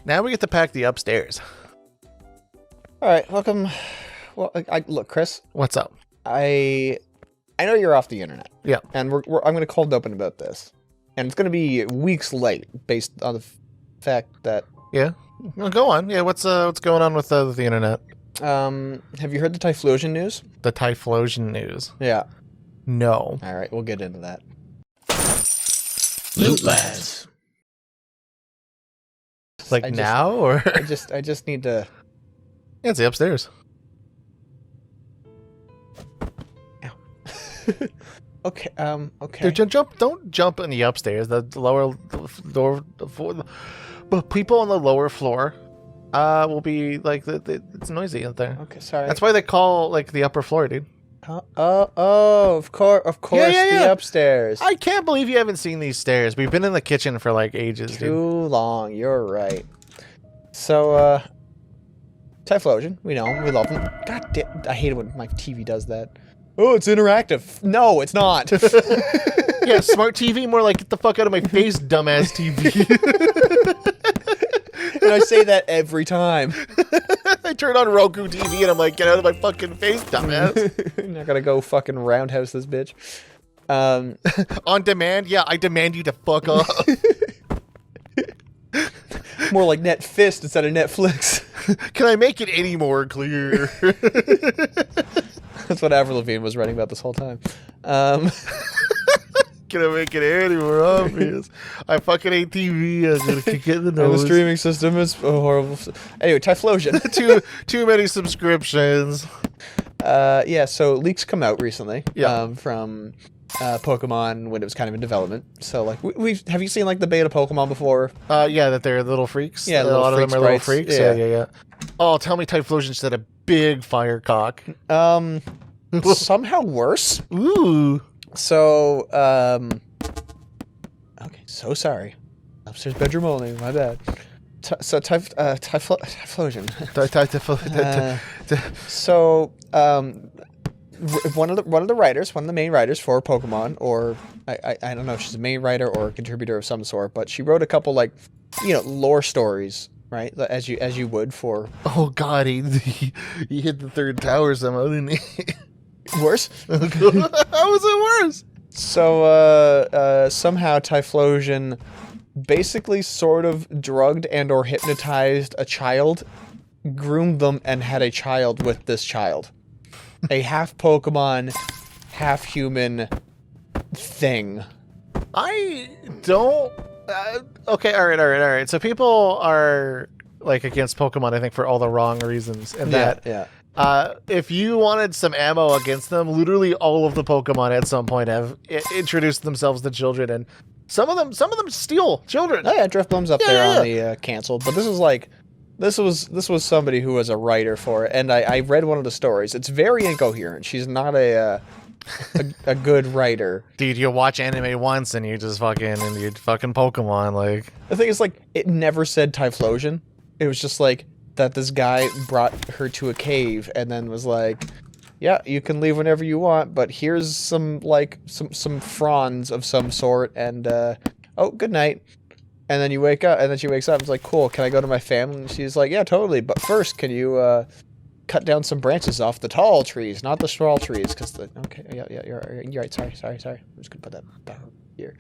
Now we get to pack the upstairs. All right, welcome. Well, look, Chris. What's up? I know you're off the internet. Yeah. And I'm going to cold open about this, and it's going to be weeks late based on the fact that. Yeah. Well, go on. Yeah. What's going on with the internet? Have you heard the Typhlosion news? The Typhlosion news. Yeah. No. All right, we'll get into that. Lootlads. Like now, or I just need to. Yeah, it's the upstairs. Okay. Okay. Dude, don't jump in the upstairs. The lower door, but people on the lower floor, will be like it's noisy out there. Okay, sorry. That's why they call like the upper floor, dude. Of course, Yeah. the upstairs. I can't believe you haven't seen these stairs. We've been in the kitchen for like ages, Too dude. long. You're right. So, Typhlosion, we know, we love them. God damn, I hate it when my TV does that. Oh, it's interactive. No, it's not. Yeah, smart TV, more like get the fuck out of my face, dumbass TV. And I say that every time. I turn on Roku TV and I'm like, get out of my fucking face, dumbass. I'm not gonna go fucking roundhouse this bitch. On demand? Yeah, I demand you to fuck off. More like Net Fist instead of Netflix. Can I make it any more clear? That's what Avril Lavigne was writing about this whole time. Can I make it any more obvious? I fucking hate TV. I'm gonna kick it in the And the nose. streaming system is horrible. Anyway, Typhlosion. too many subscriptions. Yeah, so leaks come out recently. Yeah. From Pokemon when it was kind of in development. So like, have you seen like the beta Pokemon before? Yeah, that they're little freaks. Yeah, a lot of them are little sprites. freaks. Yeah. Oh, tell me Typhlosion said a big fire cock. Somehow worse. Ooh. So, okay, so sorry. Upstairs bedroom only, my bad. Typhlosion. So, one of the main writers for Pokemon, or I don't know if she's a main writer or a contributor of some sort, but she wrote a couple like, lore stories, right? As you would for. Oh God, he hit the third tower somehow, didn't he? Worse? How was it worse? So, somehow Typhlosion basically sort of drugged and or hypnotized a child, groomed them, and had a child with this child. A half Pokemon, half human thing. I don't... okay, all right. So people are, like, against Pokemon, I think, for all the wrong reasons. And Yeah. if you wanted some ammo against them, literally all of the Pokemon at some point have introduced themselves to children, and some of them steal children. Oh yeah, Drifblim's up there Yeah. on the canceled, but this was somebody who was a writer for it, and I read one of the stories. It's very incoherent. She's not a good writer. Dude, you watch anime once and you just fucking Pokemon, like. The thing is, like, it never said Typhlosion. It was just like that this guy brought her to a cave and then was like, yeah, you can leave whenever you want, but here's some fronds of some sort, and oh, good night. And then you wake up, and then she wakes up and is like, cool, can I go to my family? And she's like, yeah, totally, but first, can you cut down some branches off the tall trees, not the small trees, because okay, yeah, you're right, sorry. I'm just gonna put that back here.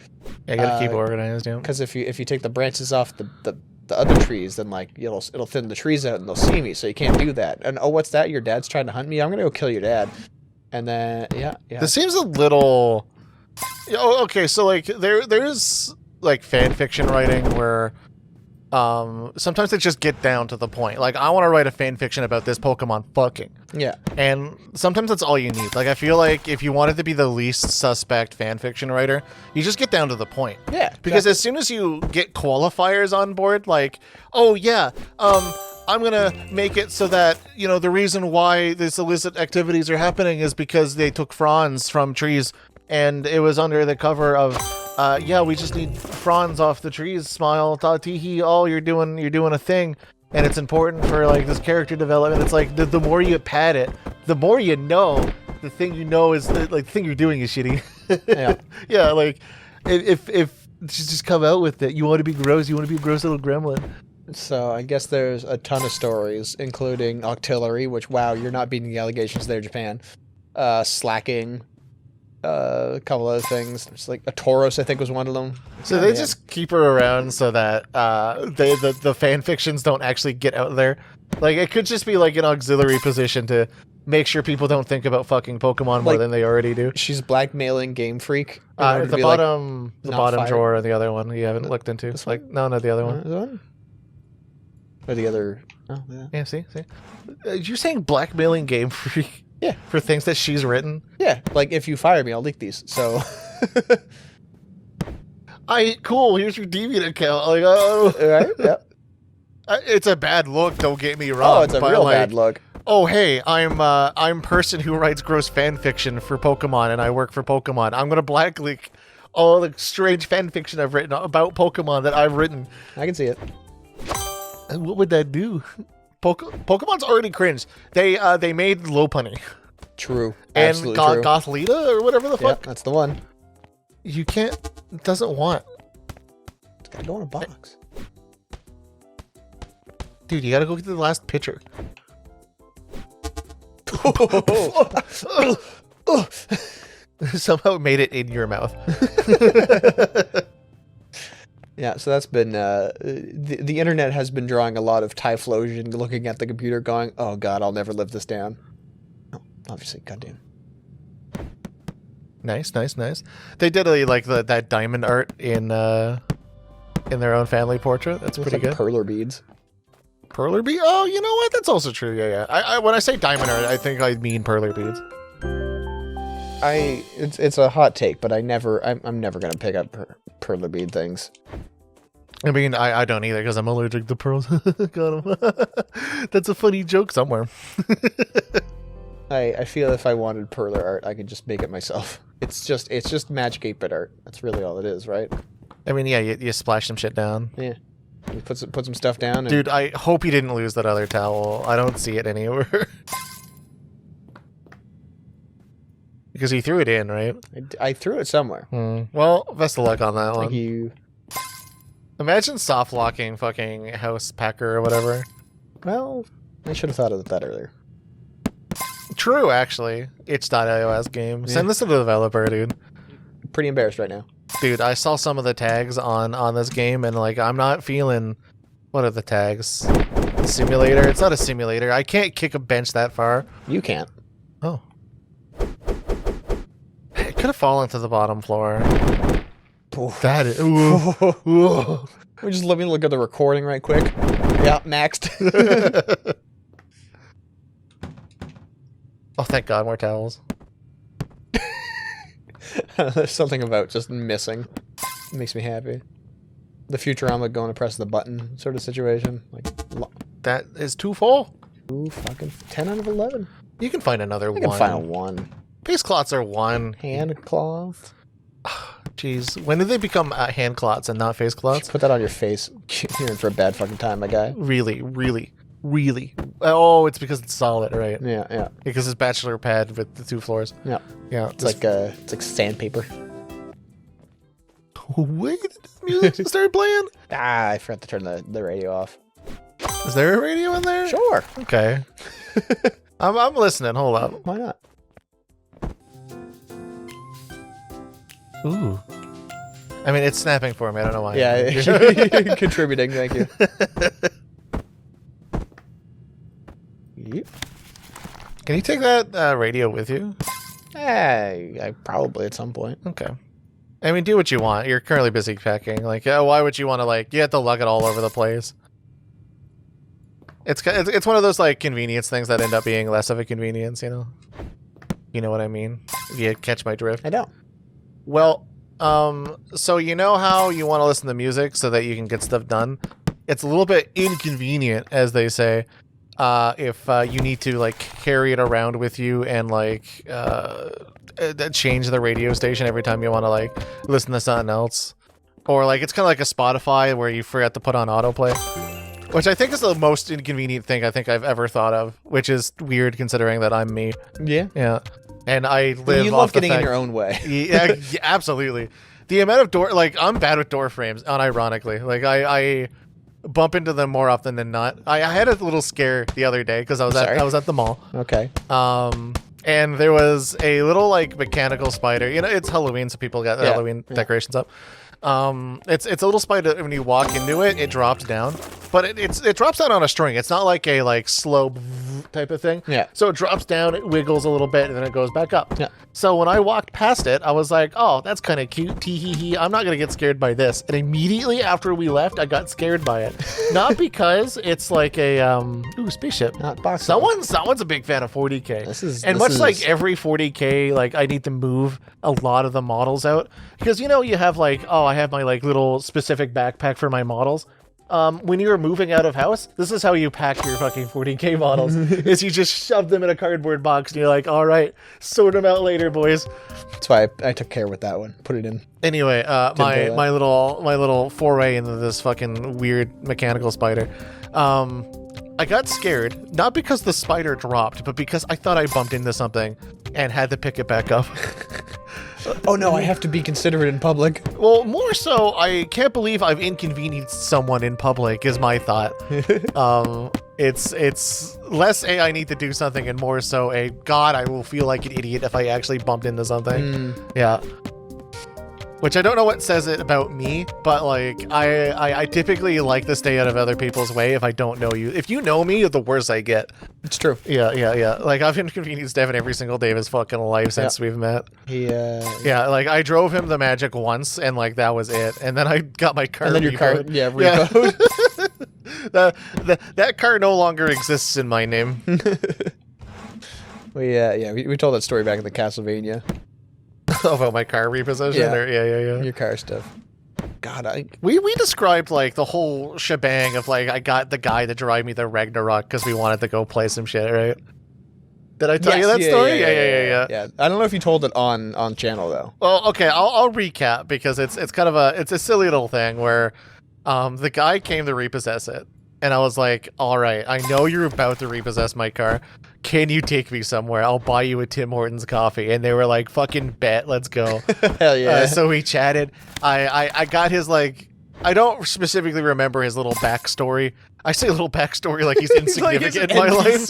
Yeah, I gotta keep organized, yeah. Because if you take the branches off the other trees, then like it'll thin the trees out and they'll see me, so you can't do that. And oh, what's that? Your dad's trying to hunt me? I'm gonna go kill your dad. And then yeah. This seems a little. Oh, okay. So like there's like fan fiction writing where sometimes they just get down to the point. Like, I want to write a fan fiction about this Pokemon fucking. Yeah. And sometimes that's all you need. Like, I feel like if you wanted to be the least suspect fan fiction writer, you just get down to the point. Yeah. Because as soon as you get qualifiers on board, like, oh yeah, I'm gonna make it so that, you know, the reason why these illicit activities are happening is because they took fronds from trees and it was under the cover of yeah, we just need fronds off the trees, smile, tee-hee, oh, you're doing a thing, and it's important for, like, this character development. It's like, the more you pad it, the more you know the thing you know is, like, the thing you're doing is shitty. Yeah. Yeah, like, if just come out with it, you want to be gross, you want to be a gross little gremlin. So I guess there's a ton of stories, including artillery, which, wow, you're not beating the allegations there, Japan. Slacking, a couple other things. It's like a Tauros, I think, was one of them. So they just keep her around so that the fan fictions don't actually get out there. Like, it could just be like an auxiliary position to make sure people don't think about fucking Pokemon more than they already do. She's blackmailing Game Freak. The bottom drawer of the other one you haven't looked into. It's like, no, the other one. Or the other... Oh, yeah. Yeah, see? You saying blackmailing Game Freak? Yeah. For things that she's written? Yeah, like, if you fire me, I'll leak these, so... Cool, here's your Deviant account. Like, oh... Right, yep. It's a bad look, don't get me wrong. Oh, it's a real bad look. Oh, hey, I'm person who writes gross fan fiction for Pokemon, and I work for Pokemon. I'm gonna black leak all the strange fan fiction I've written about Pokemon that I've written. I can see it. And what would that do? Pokemon's already cringe. They made Lopunny. True. And Absolutely true. Gothlita, or whatever the fuck. That's the one. You can't... It doesn't want... It's gotta go in a box. Dude, you gotta go get the last picture. Somehow it made it in your mouth. Yeah, so that's been the internet has been drawing a lot of Typhlosion, looking at the computer, going, "Oh God, I'll never live this down." Oh, obviously, goddamn. Nice. They did that diamond art in their own family portrait. That's pretty good. Perler beads. Perler bead? Oh, you know what? That's also true. Yeah. I when I say diamond art, I think I mean perler beads. It's a hot take, but I'm never gonna pick up perler bead things. I mean, I don't either because I'm allergic to pearls. Got him. That's a funny joke somewhere. I feel if I wanted perler art, I could just make it myself. It's just Magic 8-bit art. That's really all it is, right? I mean, yeah, you splash some shit down. Yeah. You put some stuff down. And... Dude, I hope you didn't lose that other towel. I don't see it anywhere. Because he threw it in, right? I threw it somewhere. Well, best of luck on that one. Thank you. Imagine soft locking fucking House Packer or whatever. Well, I should have thought of that earlier. True, actually. Itch.iOS game. Send this to the developer, dude. Pretty embarrassed right now. Dude, I saw some of the tags on this game, and like, I'm not feeling... What are the tags? Simulator? It's not a simulator. I can't kick a bench that far. You can't. Oh. It could have fallen to the bottom floor. That is... Ooh. Just let me look at the recording right quick. Yeah, maxed. Oh, thank God, more towels. There's something about just missing. It makes me happy. The Futurama going to press the button sort of situation. Like that is too full. Ooh, fucking 10 out of 11. You can find another one. I can find a 1. Face clots are 1. Hand cloth. Jeez, when did they become hand clots and not face clots? Put that on your face. You're in for a bad fucking time, my guy. Really. Oh, it's because it's solid, right? Yeah. Because it's bachelor pad with the 2 floors. Yeah. It's like sandpaper. Wait, the music started playing? I forgot to turn the radio off. Is there a radio in there? Sure. Okay. I'm listening. Hold up. Why not? Ooh. I mean, it's snapping for me. I don't know why. Yeah, contributing. Thank you. Yep. Can you take that radio with you? I probably at some point. Okay. I mean, do what you want. You're currently busy packing. Like, why would you want to, like, you have to lug it all over the place. It's one of those, like, convenience things that end up being less of a convenience, you know? You know what I mean? If you catch my drift. I don't. Well, so you know how you want to listen to music so that you can get stuff done? It's a little bit inconvenient, as they say, if you need to, like, carry it around with you and, like, change the radio station every time you want to, like, listen to something else. Or, like, it's kind of like a Spotify where you forgot to put on autoplay. Which I think is the most inconvenient thing I think I've ever thought of, which is weird considering that I'm me. Yeah. Yeah. And I live You off love the getting fact, in your own way. yeah, absolutely. The amount of door, like, I'm bad with door frames, unironically. Like, bump into them more often than not. I had a little scare the other day because I was at the mall. Okay. And there was a little like mechanical spider. You know, it's Halloween, so people got their Halloween decorations up. It's a little spider. When you walk into it, it drops down, but it drops down on a string. It's not like a slow type of thing. Yeah. So it drops down, it wiggles a little bit, and then it goes back up. Yeah. So when I walked past it, I was like, oh, that's kind of cute. Tee hee hee. I'm not gonna get scared by this. And immediately after we left, I got scared by it. Not because it's like a spaceship. Not box. Someone's a big fan of 40K. Much like every 40K, like I need to move a lot of the models out because you have I have my little specific backpack for my models. When you're moving out of house, this is how you pack your fucking 40K models. Is you just shove them in a cardboard box and you're like, all right, sort them out later, boys. That's why I took care with that one. Put it in. Anyway, my little foray into this fucking weird mechanical spider. I got scared, not because the spider dropped, but because I thought I bumped into something and had to pick it back up. Oh no, I have to be considerate in public. Well, more so, I can't believe I've inconvenienced someone in public is my thought. It's less I need to do something and more so God, I will feel like an idiot if I actually bumped into something. Yeah. Which I don't know what says it about me, but I typically like to stay out of other people's way if I don't know you. If you know me, the worse I get. It's true. Yeah. Like I've inconvenienced Devin every single day of his fucking life since we've met. Yeah, I drove him the Magic once and that was it. And then I got my car. And then your car, repoed. That car no longer exists in my name. We told that story back in the Castlevania. About my car repossession? Yeah. Your car stuff. God, we described the whole shebang of I got the guy to drive me the Ragnarok because we wanted to go play some shit, right? Did I tell you that story? Yeah. I don't know if you told it on channel though. Well, okay, I'll recap because it's kind of a silly little thing where the guy came to repossess it. And I was like, all right, I know you're about to repossess my car. Can you take me somewhere? I'll buy you a Tim Hortons coffee. And they were like, fucking bet, let's go. Hell yeah. So we chatted. I got his I don't specifically remember his little backstory. I say little backstory like he's insignificant in my life.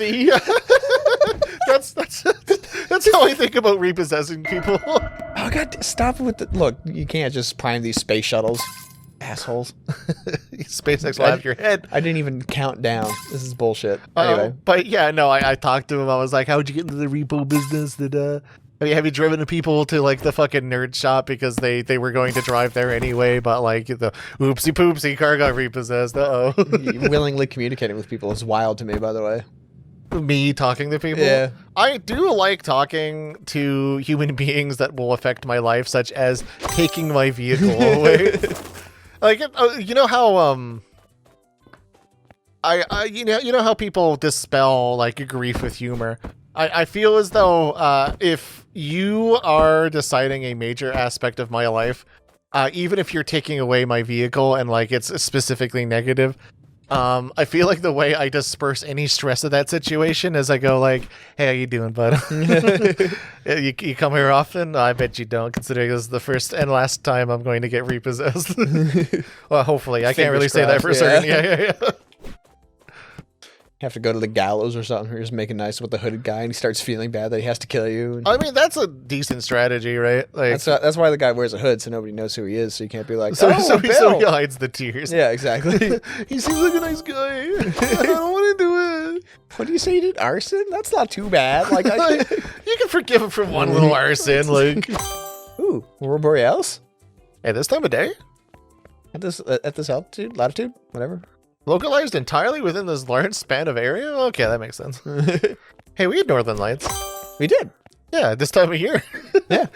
That's how I think about repossessing people. Oh god, stop with the look. You can't just prime these space shuttles. Assholes. SpaceX will have your head. I didn't even count down. This is bullshit. Anyway. But yeah, no, I talked to him. I was like, how'd you get into the repo business? Have you driven people to the fucking nerd shop because they were going to drive there anyway, but the oopsie poopsie car got repossessed. Willingly communicating with people is wild to me, by the way. Me talking to people? Yeah. I do like talking to human beings that will affect my life, such as taking my vehicle away. You know how you know how people dispel grief with humor. I feel as though if you are deciding a major aspect of my life, even if you're taking away my vehicle and it's specifically negative, I feel like the way I disperse any stress of that situation is I go hey, how you doing, bud? you come here often? I bet you don't, considering this is the first and last time I'm going to get repossessed. Well, hopefully. I can't really say that for certain. Yeah. You have to go to the gallows or something. You're just making nice with the hooded guy, and he starts feeling bad that he has to kill you. I mean, that's a decent strategy, right? That's why the guy wears a hood, so nobody knows who he is. So you can't be like, so Bill. He hides the tears. Yeah, exactly. He seems like a nice guy. I don't want to do it. What do you say? You did arson? That's not too bad. You can forgive him for one little arson. Ooh, Aurora Borealis? Hey, this time of day? At this altitude, latitude, whatever. Localized entirely within this large span of area? Okay, that makes sense. Hey, we had Northern Lights. We did. Yeah, this time of year. Yeah.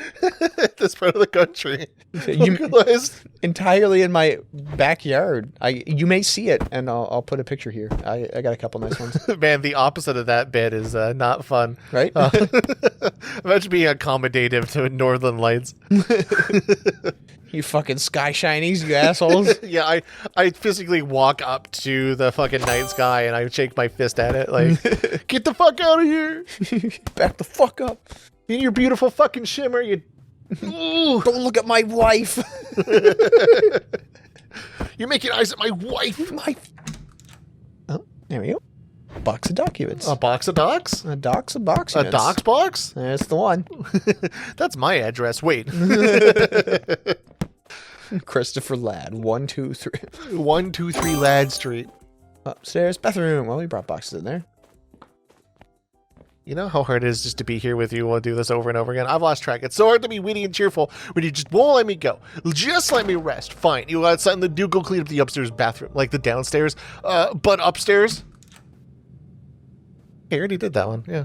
This part of the country. Localized. Entirely in my backyard. You may see it, and I'll put a picture here. I got a couple nice ones. Man, the opposite of that bit is not fun. Right? Imagine being accommodative to Northern Lights. You fucking sky shinies, you assholes. Yeah, I physically walk up to the fucking night sky and I shake my fist at it get the fuck out of here. Back the fuck up. In your beautiful fucking shimmer, you... Don't look at my wife. You're making eyes at my wife. Oh, there we go. Box of documents. A box of docs? A docs of box A units. docs box? That's the one. That's my address. Wait. Christopher Ladd, 123. 123 Ladd Street. Upstairs, bathroom. Well, we brought boxes in there. You know how hard it is just to be here with you. We'll do this over and over again. I've lost track. It's so hard to be witty and cheerful when you just won't let me go. Just let me rest. Fine. You got something to do. Go clean up the upstairs bathroom, like the downstairs. But upstairs. I already did that one. Yeah.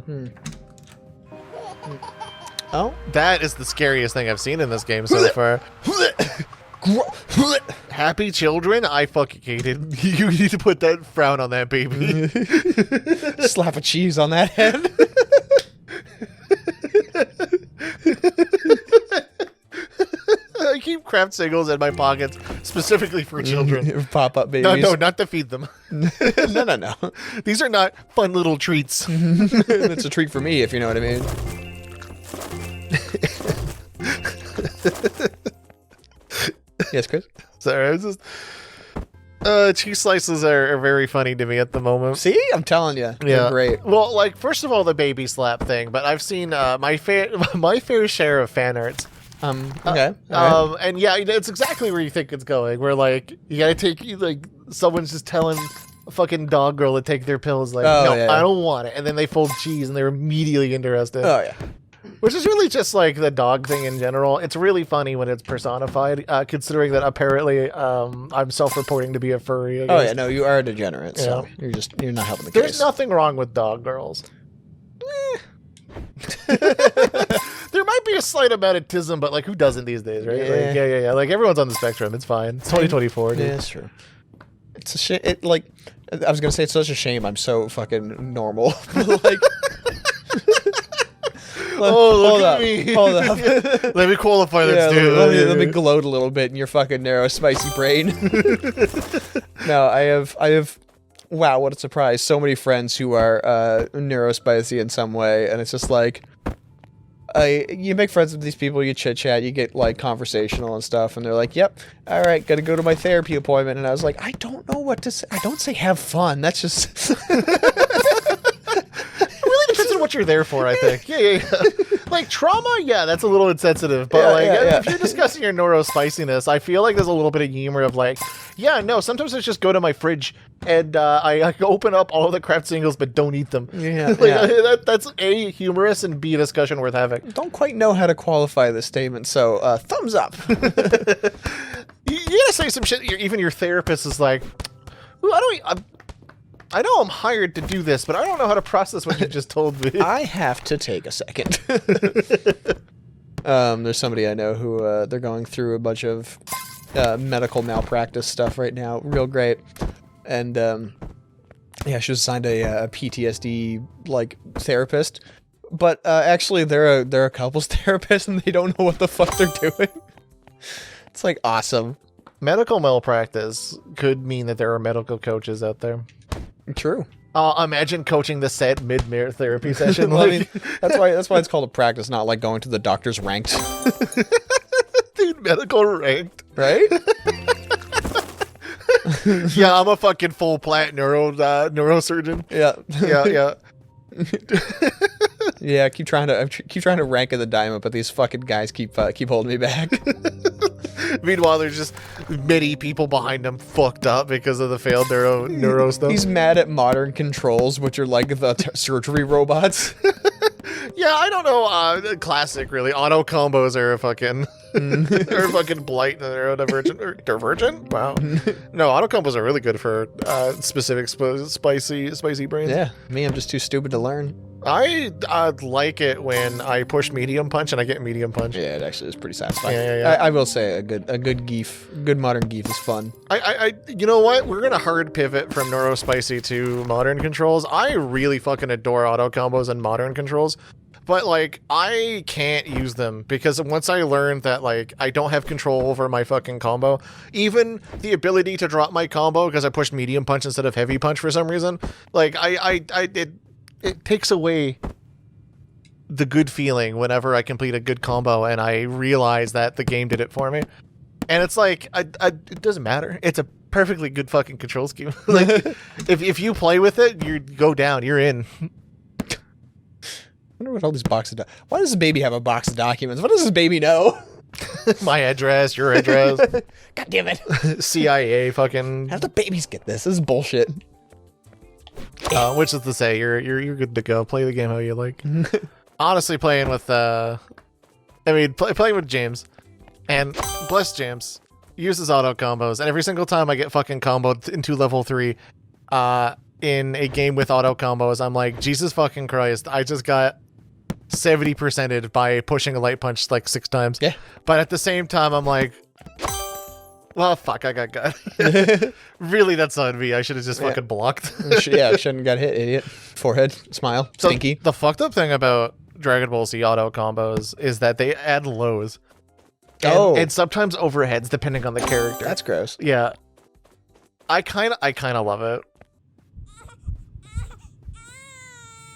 Oh, that is the scariest thing I've seen in this game so far. Happy children? I fucking hate it. You need to put that frown on that baby. slap a cheese on that head. I keep craft singles in my pockets specifically for children. Pop-up babies. No, not to feed them. No. These are not fun little treats. It's a treat for me, if you know what I mean. Yes, Chris? Sorry, I was just... cheese slices are very funny to me at the moment. See? I'm telling you. They're great. Well, like, first of all, the baby slap thing, but I've seen my fair share of fan arts. Okay. And yeah, it's exactly where you think it's going. Where, like, you gotta take, like, someone's just telling a fucking dog girl to take their pills. Like, no, yeah. I don't want it. And then they fold cheese and they're immediately interested. Oh, yeah. Which is really just like the dog thing in general. It's really funny when it's personified, considering that apparently I'm self-reporting to be a furry. Oh yeah, no, you are a degenerate, so you're not helping the case. There's nothing wrong with dog girls. There might be a slight amount of tism, but like who doesn't these days, right? Yeah. Like everyone's on the spectrum. It's fine. It's 2024. Dude. Yeah, it's true. It's a shame. It like I was gonna say it's such a shame. I'm so fucking normal. Like. Hold up. Me. Hold up. Let me qualify this, dude. Let me gloat a little bit in your fucking narrow, spicy brain. No, I have. Wow, what a surprise! So many friends who are neurospicy in some way, and it's just like, you make friends with these people, you chit chat, you get like conversational and stuff, and they're like, "Yep, all right, gotta go to my therapy appointment," and I was like, I don't know what to say. I don't say have fun. That's just. Depends on what you're there for, I think. Yeah. Like trauma, yeah, that's a little insensitive. But if you're discussing your neurospiciness, I feel like there's a little bit of humor of like, yeah, no, sometimes I just go to my fridge and I open up all of the craft singles but don't eat them. Yeah, that's A, humorous, and B, a discussion worth having. Don't quite know how to qualify this statement, so thumbs up. You gotta say some shit. Even your therapist is like, I know I'm hired to do this, but I don't know how to process what you just told me. I have to take a second. There's somebody I know who they're going through a bunch of medical malpractice stuff right now. Real great. And yeah, she was assigned a PTSD like therapist, but actually they're a couples therapist and they don't know what the fuck they're doing. It's like awesome. Medical malpractice could mean that there are medical coaches out there. True. Imagine coaching the set mid-mirror therapy session. Well, I mean, that's why it's called a practice, not like going to the doctor's ranked. Dude, medical ranked. Right? Yeah, I'm a fucking full plant neurosurgeon. Yeah. Yeah, I keep trying to rank in the diamond, but these fucking guys keep holding me back. Meanwhile, there's just many people behind him fucked up because of the failed neuro stuff. He's mad at modern controls, which are like the surgery robots. Yeah, I don't know. Classic, really. Auto combos are a fucking are a fucking blight. They're divergent. Wow. No, auto combos are really good for specific spicy brains. Yeah, me, I'm just too stupid to learn. I like it when I push medium punch and I get medium punch. Yeah, it actually is pretty satisfying. Yeah. I will say a good good modern geef is fun. You know what? We're gonna hard pivot from neurospicy to modern controls. I really fucking adore auto combos and modern controls. But, like, I can't use them because once I learned that, like, I don't have control over my fucking combo, even the ability to drop my combo because I pushed medium punch instead of heavy punch for some reason, like, it takes away the good feeling whenever I complete a good combo and I realize that the game did it for me. And it's like, it doesn't matter. It's a perfectly good fucking control scheme. Like, if you play with it, you go down. You're in. I wonder what all these boxes of why does this baby have a box of documents? What does this baby know? My address, your address. God damn it. CIA fucking. How do the babies get this? This is bullshit. Which is to say, you're good to go. Play the game how you like. Honestly, playing with playing with James, and bless James, uses auto combos, and every single time I get fucking comboed into level 3, in a game with auto combos, I'm like, Jesus fucking Christ, I just got 70%ed by pushing a light punch like 6 times. Yeah. But at the same time, I'm like, well, fuck, I got got. Really, that's on me. I should have just fucking blocked. Yeah, shouldn't got hit, idiot. Forehead, smile, stinky. The fucked up thing about Dragon Ball Z auto combos is that they add lows. And sometimes overheads, depending on the character. That's gross. Yeah. I kind of love it.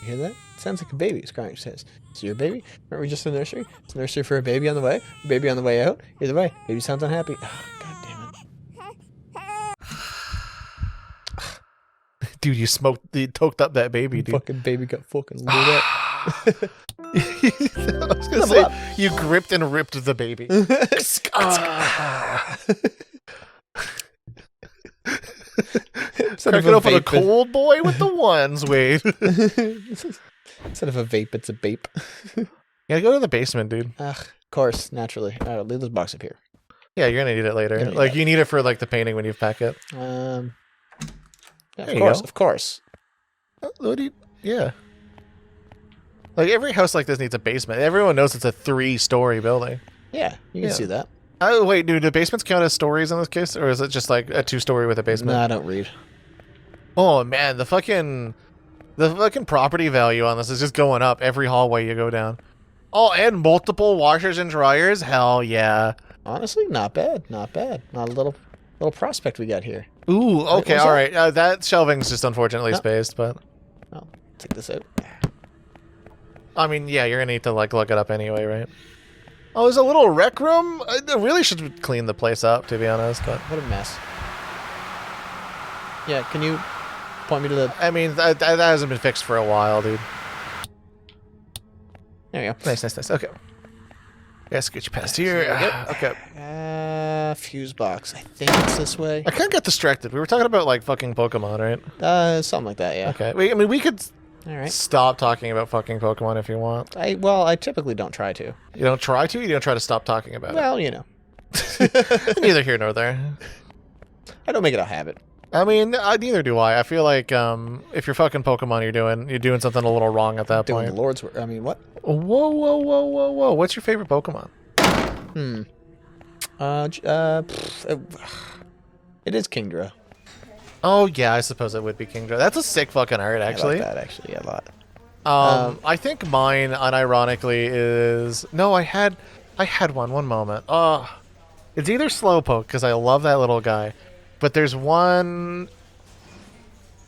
You hear that? Sounds like a baby. It's crying. It says, "Is your baby? Aren't we just in the nursery? It's a nursery for a baby on the way. A baby on the way out. Either way, baby sounds unhappy." Oh, God damn it! Dude, you toked up that baby, dude. Fucking baby got fucking lit up. I was gonna say, you gripped and ripped the baby. Cracking open a cold boy with the ones, Wade. Instead of a vape, it's a bape. You gotta go to the basement, dude. Of course, naturally. All right, leave this box up here. Yeah, you're gonna need it later. Like, you need it for like the painting when you pack it. Yeah, of course. Yeah. Like, every house like this needs a basement. Everyone knows it's a 3-story building. Yeah, you can see that. Oh, wait, dude, do basements count as stories in this case? Or is it just like a 2-story with a basement? No, I don't read. Oh, man, the fucking property value on this is just going up every hallway you go down. Oh, and multiple washers and dryers? Hell yeah. Honestly, not bad. Not bad. Not a little prospect we got here. Ooh, okay, all right. That shelving's just unfortunately spaced, but... I'll take this out. I mean, yeah, you're gonna need to, like, look it up anyway, right? Oh, there's a little rec room? I really should clean the place up, to be honest, but... What a mess. Yeah, can you point me to the... I mean, that hasn't been fixed for a while, dude. There you go. Nice. Okay. Yeah, scoot you past here. Okay. Fuse box. I think it's this way. I can't get distracted. We were talking about, like, fucking Pokemon, right? Something like that, yeah. Okay. We could... All right. Stop talking about fucking Pokemon if you want. I typically don't try to. You don't try to? You don't try to stop talking about Well, you know. it? Neither here nor there. I don't make it a habit. I mean, neither do I. I feel like if you're fucking Pokemon, you're doing something a little wrong at that Doing point. the Lord's work. I mean, what? Whoa. What's your favorite Pokemon? It is Kingdra. Oh, yeah, I suppose it would be Kingdra. That's a sick fucking art, actually. I like that, actually, a lot. I think mine, unironically, is... No, I had one moment. Oh, it's either Slowpoke, because I love that little guy. But there's one...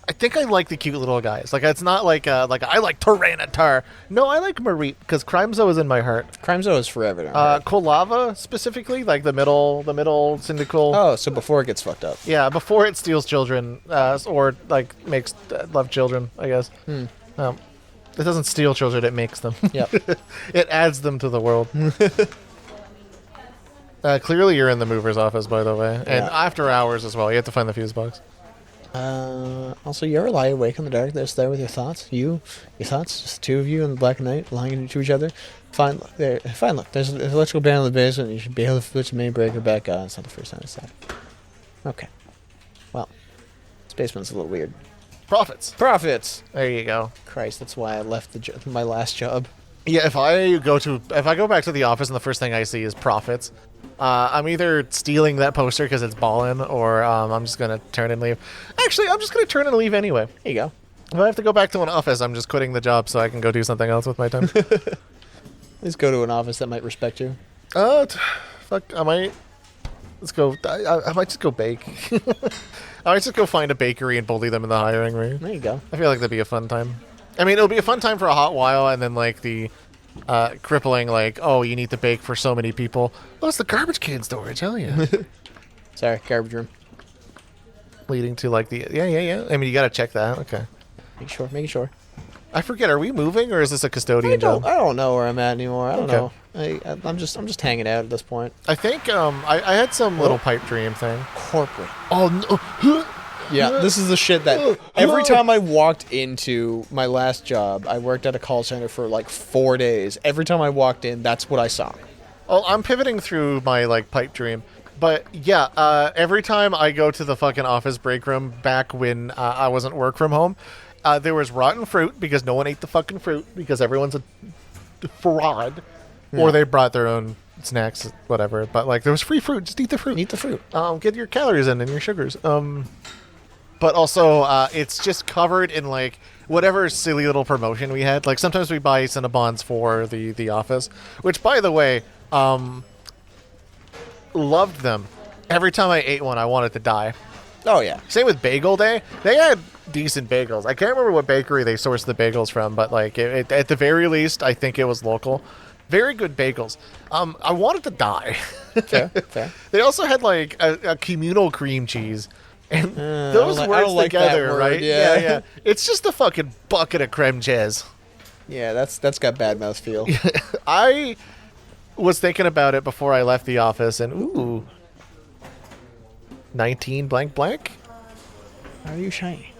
I think I like the cute little guys. Like, it's not like I like Tyranitar. No, I like Mareep, because Crimzo is in my heart. Crimzo is forever. Kolava, specifically, like the middle Cyndaquil. Oh, so before it gets fucked up. Yeah, before it steals children, or, like, makes love children, I guess. It doesn't steal children, it makes them. Yep. It adds them to the world. Clearly you're in the mover's office, by the way. And after hours as well. You have to find the fuse box. Also, you ever lie awake in the dark there with your thoughts? Your thoughts? Just the two of you in the black night, lying to each other? Fine, look, there's an electrical band in the basement. You should be able to switch the main breaker back on. It's not the first time I said it. Okay. Well, this basement's a little weird. Profits. There you go. Christ, that's why I left my last job. Yeah, if I go back to the office and the first thing I see is profits, I'm either stealing that poster because it's ballin', or I'm just gonna turn and leave. Actually, I'm just gonna turn and leave anyway. There you go. If I have to go back to an office, I'm just quitting the job so I can go do something else with my time. Let's go to an office that might respect you. Fuck, I might. Let's go. I might just go bake. I might just go find a bakery and bully them in the hiring ring. There you go. I feel like that'd be a fun time. I mean, it'll be a fun time for a hot while, and then, like, the crippling, like, oh, you need to bake for so many people. Oh, it's the garbage can storage. Hell yeah. Sorry, garbage room. Leading to like the yeah. I mean, you gotta check that. Okay. Making sure. I forget. Are we moving or is this a custodian job? I don't know where I'm at anymore. I don't know. I'm just hanging out at this point. I think I had some little pipe dream thing. Corporate. Oh no. Yeah, this is the shit that every time I walked into my last job, I worked at a call center for like 4 days. Every time I walked in, that's what I saw. Oh, I'm pivoting through my like pipe dream. But yeah, every time I go to the fucking office break room back when I wasn't work from home, there was rotten fruit because no one ate the fucking fruit because everyone's a fraud. Yeah. Or they brought their own snacks, whatever. But like there was free fruit. Just eat the fruit. Eat the fruit. Get your calories in and your sugars. But also, it's just covered in, like, whatever silly little promotion we had. Like, sometimes we buy Cinnabons for the office. Which, by the way, loved them. Every time I ate one, I wanted to die. Oh, yeah. Same with Bagel Day. They had decent bagels. I can't remember what bakery they sourced the bagels from, but, like, at the very least, I think it was local. Very good bagels. I wanted to die. Fair. They also had, like, a communal cream cheese. And those words together, word, right? Yeah. It's just a fucking bucket of creme cheese. Yeah, that's got bad mouth feel. I was thinking about it before I left the office, and ooh, 19 blank blank. How are you shiny?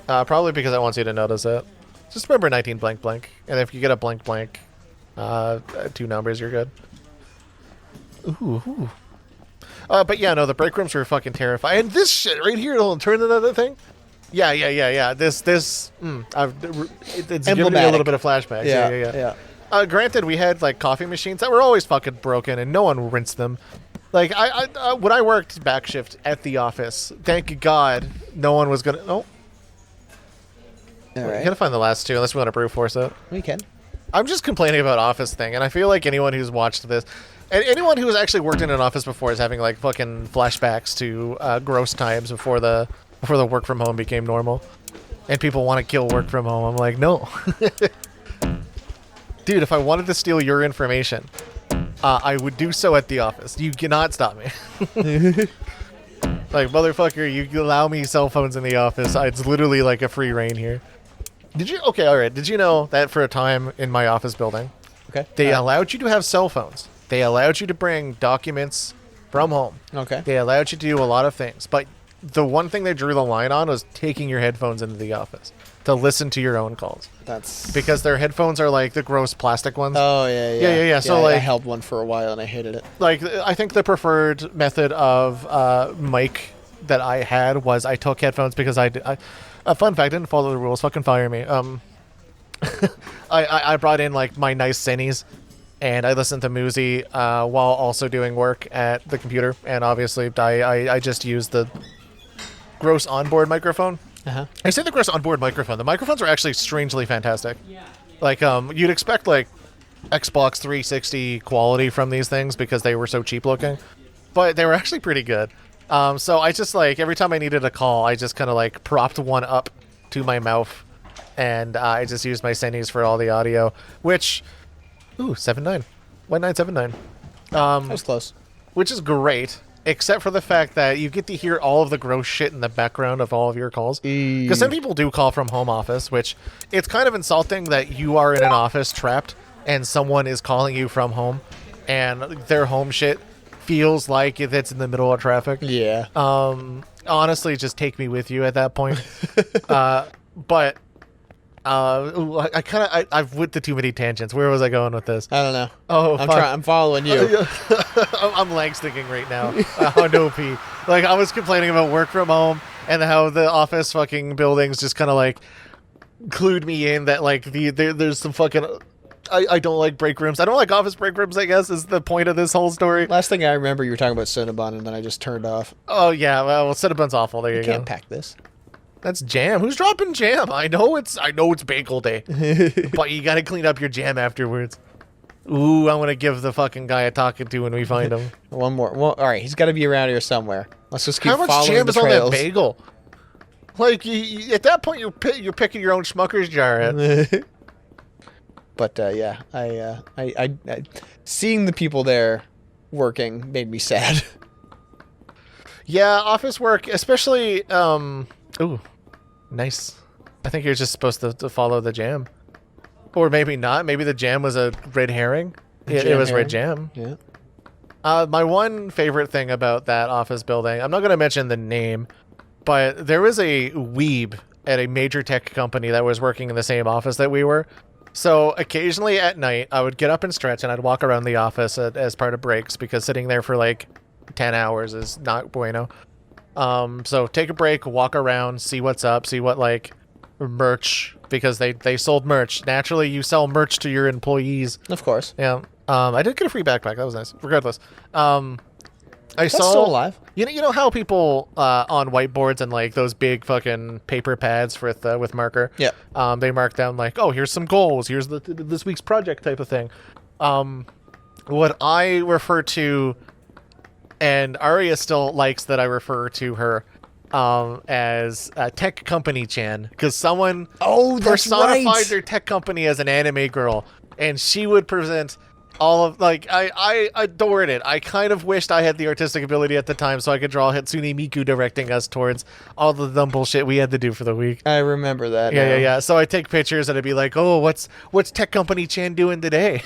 Probably because I want you to notice it. Just remember 19 blank blank, and if you get a blank blank, 2 numbers, you're good. Ooh. But yeah, no, the break rooms were fucking terrifying. And this shit right here, it'll turn into that thing. Yeah. It's giving me a little bit of flashbacks. Yeah. Granted, we had like coffee machines that were always fucking broken, and no one rinsed them. Like I when I worked back shift at the office, thank God, no one was gonna. Oh, all right. You gotta find the last 2 unless we want to brute force it. We can. I'm just complaining about office thing, and I feel like anyone who's watched this. And anyone who's actually worked in an office before is having like fucking flashbacks to gross times before the work from home became normal, and people want to kill work from home. I'm like, no, dude. If I wanted to steal your information, I would do so at the office. You cannot stop me. Like motherfucker, you allow me cell phones in the office. It's literally like a free reign here. Did you? Okay, all right. Did you know that for a time in my office building, they allowed you to have cell phones. They allowed you to bring documents from home. Okay. They allowed you to do a lot of things. But the one thing they drew the line on was taking your headphones into the office to listen to your own calls. That's... Because their headphones are like the gross plastic ones. Oh, yeah. Yeah. So like, I held one for a while and I hated it. Like, I think the preferred method of mic that I had was I took headphones because a fun fact, I didn't follow the rules. Fucking fire me. I brought in like my nice Cinnies. And I listened to Muzi while also doing work at the computer. And obviously, I just used the gross onboard microphone. Uh-huh. I say the gross onboard microphone. The microphones are actually strangely fantastic. Like, you'd expect, like, Xbox 360 quality from these things because they were so cheap looking. But they were actually pretty good. So I just, like, every time I needed a call, I just kind of, like, propped one up to my mouth. And I just used my Cinnies for all the audio, which... Ooh, 7.9. 1979. That was close. Which is great, except for the fact that you get to hear all of the gross shit in the background of all of your calls. Because some people do call from home office, which it's kind of insulting that you are in an office trapped and someone is calling you from home and their home shit feels like it's in the middle of traffic. Yeah. Honestly, just take me with you at that point. But... I've went to too many tangents. Where was I going with this? I don't know. Oh, I'm following you. I'm lag sticking right now. No pee. Like, I was complaining about work from home and how the office fucking buildings just kind of like clued me in that like there's some fucking... I don't like break rooms. I don't like office break rooms, I guess, is the point of this whole story. Last thing I remember, you were talking about Cinnabon, and then I just turned off. Oh, yeah. Well, Cinnabon's awful. There you go. Can't pack this. That's jam. Who's dropping jam? I know it's bagel day, but you gotta clean up your jam afterwards. Ooh, I'm gonna give the fucking guy a talking to when we find him. One more. Well, all right, he's got to be around here somewhere. Let's just keep following the trails. How much jam is on that bagel? Like, at that point, you're picking your own Schmucker's jar. But yeah, I seeing the people there working made me sad. Yeah, office work, especially. Ooh, nice. I think you're just supposed to follow the jam, or maybe not. Maybe the jam was a red herring. It was red jam. Yeah. My one favorite thing about that office building, I'm not going to mention the name, but there was a weeb at a major tech company that was working in the same office that we were. So occasionally at night, I would get up and stretch, and I'd walk around the office as part of breaks, because sitting there for like 10 hours is not bueno. So take a break, walk around, see what's up, see what like merch, because they sold merch. Naturally, you sell merch to your employees. Of course. Yeah. I did get a free backpack. That was nice. Regardless, That's still alive. You know how people on whiteboards and like those big fucking paper pads with marker. Yeah. They mark down like, oh, here's some goals. Here's this week's project type of thing. What I refer to, and Aria still likes that I refer to her as Tech Company Chan, because someone personified their tech company as an anime girl, and she would present all of, like, I adored it. I kind of wished I had the artistic ability at the time so I could draw Hatsune Miku directing us towards all the dumb bullshit we had to do for the week. I remember that. Yeah. So I'd take pictures and I'd be like, oh, what's Tech Company Chan doing today?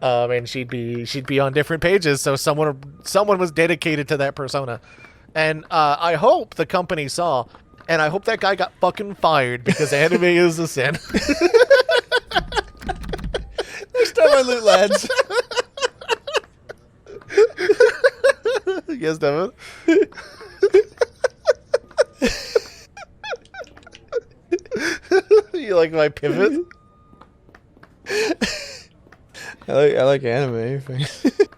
And she'd be on different pages, so someone was dedicated to that persona. And I hope the company saw, and I hope that guy got fucking fired, because anime is a sin. Next time I loot lads. Yes, Devin. You like my pivot? I like anime.